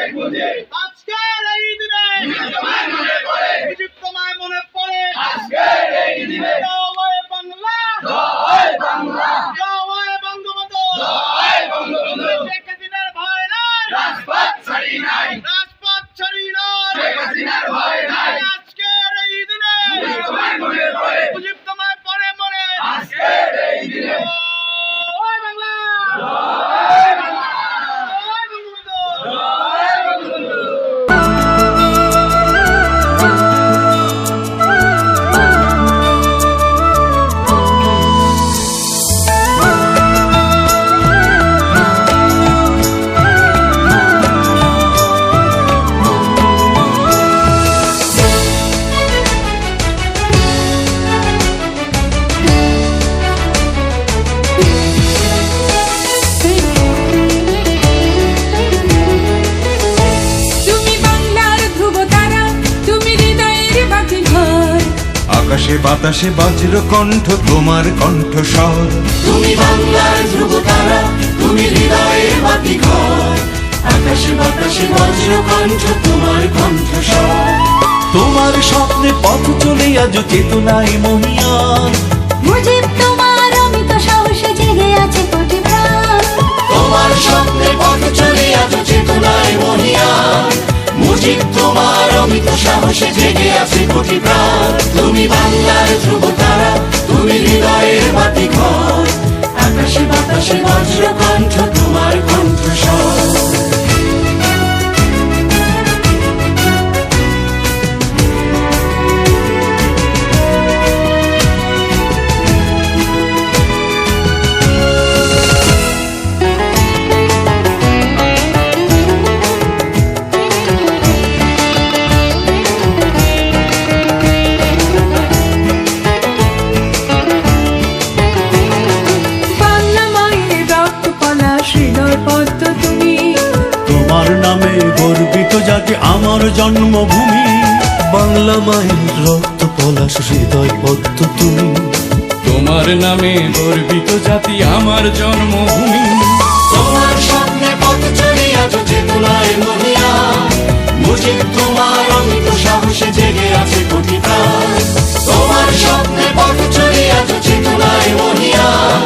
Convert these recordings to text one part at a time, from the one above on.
আজকের এই দিনে মুজিব তোমায় মনে পড়ে। জয় বাংলা, জয় বঙ্গবন্ধু, শেখ হাসিনার ভয় নাই, রাজপথ ছাড়ি নাই, আজকের এই দিনে মুজিব তোমায় পড়ে মনে। জয় বাংলা, জয় বঙ্গবন্ধু। আকাশে বাতাসে বজ্র কণ্ঠ তোমার কণ্ঠস্বর। তুমি বাংলার ধ্রুব তারা, তুমি হৃদয়ের বাতিঘর। আকাশে বাতাসে বজ্র কণ্ঠ তোমার কণ্ঠস্বর। তোমার স্বপ্নে পথ চলে আজ চেতনায় মহিয়ান। মুজিব তোমার অমিত সাহসে জেগে আছে কোটি প্রাণ। তোমার স্বপ্নে পথ চলে আজ চেতনায় মহিয়ান। মুজিব তোমার অমিত সাহসে জেগে আছে কোটি প্রাণ। তুমি বাংলার ধ্রুব তারা, তুমি হৃদয়ের বাতিঘর। আকাশে বাতাসে বজ্র কণ্ঠ তোমার কণ্ঠস্বর। তোমার নামে গর্বিত জাতি আমার জন্মভূমি। বাংলা মায়ের রক্ত পলাশ হৃদয় পদ্ম তুমি। তোমার নামে গর্বিত জাতি আমার জন্মভূমি। তোমার স্বপ্নে পথ চলে আজ চেতনায় মহিয়ান। মুজিব তোমার অমিত সাহসে জেগে আছে কোটি প্রাণ। তোমার স্বপ্নে পথ চলে আজ চেতনায় মহিয়ান।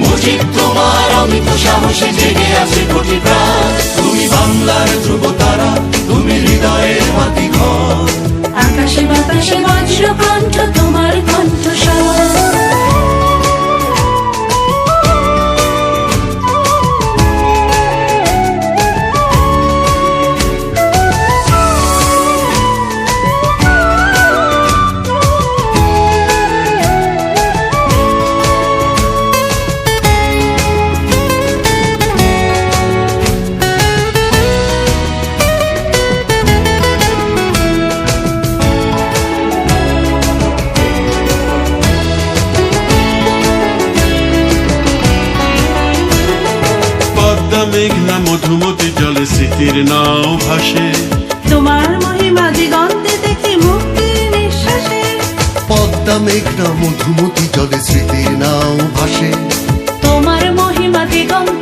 মুজিব তোমার অমিত সাহসে জেগে আছে কোটি প্রাণ। তুমি বাংলার ধ্রুব তারা, তুমি হৃদয়ের বাতিঘর। আকাশে বাতাসে বজ্র কণ্ঠ তোমার কণ্ঠস্বর। মেঘনা মধুমতি জলে স্মৃতির নাও ভাসে। তোমার মহিমা দিগন্তে দেখি মুক্তির নিঃশ্বাসে। পদ্মা মেঘনা মধুমতি জলে স্মৃতির নাও ভাসে। তোমার মহিমা দিগন্তে